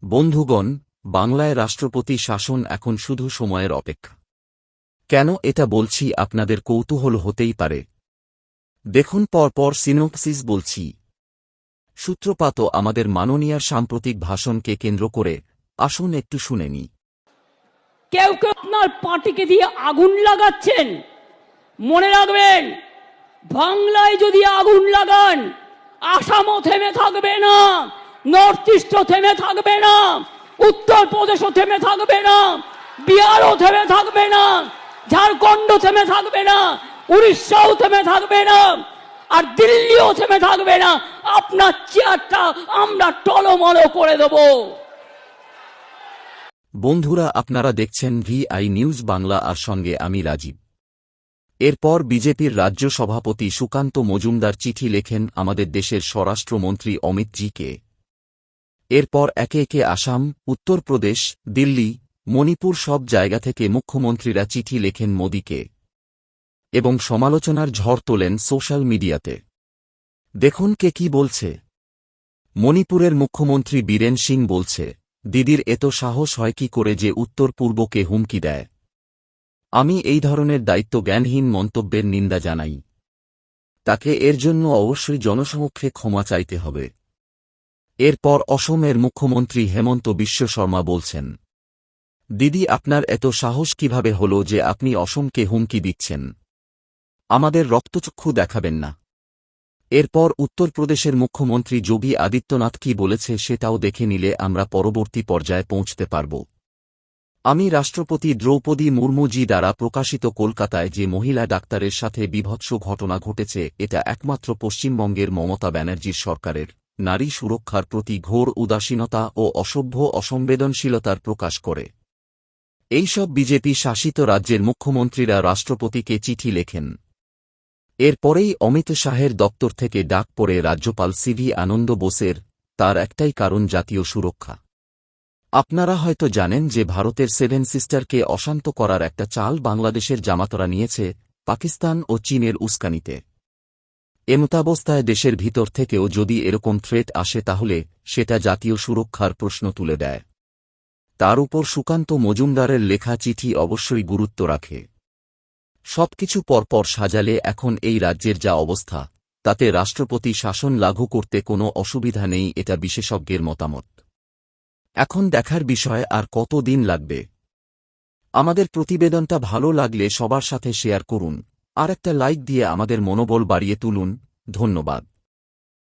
বন্ধুগণ, বাংলায় রাষ্ট্রপতি শাসন এখন শুধু সময়ের অপেক্ষা। কেন এটা বলছি আপনাদের কৌতূহল হতেই পারে। দেখুন পরপর সিনোপসিস বলছি। সূত্রপাত আমাদের মাননীয়ার সাম্প্রতিক ভাষণকে কেন্দ্র করে। আসুন একটু শুনে নিই। কেউ কেউ আপনার পার্টিকে দিয়ে আগুন লাগাচ্ছেন। মনে রাখবেন, বাংলায় যদি আগুন লাগান, আসামও থেমে থাকবে না, নর্থ ইস্টও থেমে থাকবে না, উত্তরপ্রদেশও থেমে থাকবে না, বিহারও থেমে থাকবে না, ঝাড়খণ্ড থেমে থাকবে না, উড়িষ্যাও থেমে থাকবে না, আর দিল্লিও থেমে থাকবে না। আপনার চেয়ারটা আমরা টলমল করে দেব। বন্ধুরা, আপনারা দেখছেন VI নিউজ বাংলা, আর সঙ্গে আমি রাজীব। এরপর বিজেপির রাজ্য সভাপতি সুকান্ত মজুমদার চিঠি লেখেন আমাদের দেশের স্বরাষ্ট্রমন্ত্রী অমিত জিকে। এরপর একে একে আসাম, উত্তরপ্রদেশ, দিল্লি, মণিপুর সব জায়গা থেকে মুখ্যমন্ত্রীরা চিঠি লেখেন মোদিকে এবং সমালোচনার ঝড় তোলেন সোশ্যাল মিডিয়াতে। দেখুন কে কি বলছে। মণিপুরের মুখ্যমন্ত্রী বীরেন সিং বলছে, দিদির এত সাহস হয় কি করে যে উত্তর পূর্বকে হুমকি দেয়। আমি এই ধরনের দায়িত্বজ্ঞানহীন মন্তব্যের নিন্দা জানাই। তাকে এর জন্য অবশ্যই জনসমক্ষে ক্ষমা চাইতে হবে। এরপর অসমের মুখ্যমন্ত্রী হেমন্ত বিশ্ব শর্মা বলছেন, দিদি আপনার এত সাহস কিভাবে হল যে আপনি অসমকে হুমকি দিচ্ছেন? আমাদের রক্তচক্ষু দেখাবেন না। এরপর উত্তরপ্রদেশের মুখ্যমন্ত্রী যোগী আদিত্যনাথ কি বলেছে সেটাও দেখে নিলে আমরা পরবর্তী পর্যায়ে পৌঁছতে পারব। আমি রাষ্ট্রপতি দ্রৌপদী মুর্মুজি দ্বারা প্রকাশিত কলকাতায় যে মহিলা ডাক্তারের সাথে বীভৎস ঘটনা ঘটেছে, এটা একমাত্র পশ্চিমবঙ্গের মমতা ব্যানার্জির সরকারের নারী সুরক্ষার প্রতি ঘোর উদাসীনতা ও অসভ্য অসংবেদনশীলতার প্রকাশ করে। এইসব বিজেপি শাসিত রাজ্যের মুখ্যমন্ত্রীরা রাষ্ট্রপতিকে চিঠি লেখেন। এরপরেই অমিত শাহের দপ্তর থেকে ডাক পড়ে রাজ্যপাল CV আনন্দ বোসের। তার একটাই কারণ, জাতীয় সুরক্ষা। আপনারা হয়তো জানেন যে ভারতের 7 সিস্টারকে অশান্ত করার একটা চাল বাংলাদেশের জামাতরা নিয়েছে, পাকিস্তান ও চীনের উস্কানিতে। এমতাবস্থায় দেশের ভিতর থেকেও যদি এরকম থ্রেট আসে তাহলে সেটা জাতীয় সুরক্ষার প্রশ্ন তুলে দেয়। তার উপর সুকান্ত মজুমদারের লেখা চিঠি অবশ্যই গুরুত্ব রাখে। সবকিছু পরপর সাজালে এখন এই রাজ্যের যা অবস্থা, তাতে রাষ্ট্রপতি শাসন লাগু করতে কোনো অসুবিধা নেই, এটা বিশেষজ্ঞের মতামত। এখন দেখার বিষয় আর কত দিন লাগবে। আমাদের প্রতিবেদনটা ভালো লাগলে সবার সাথে শেয়ার করুন, আর একটা লাইক দিয়ে আমাদের মনোবল বাড়িয়ে তুলুন। ধন্যবাদ।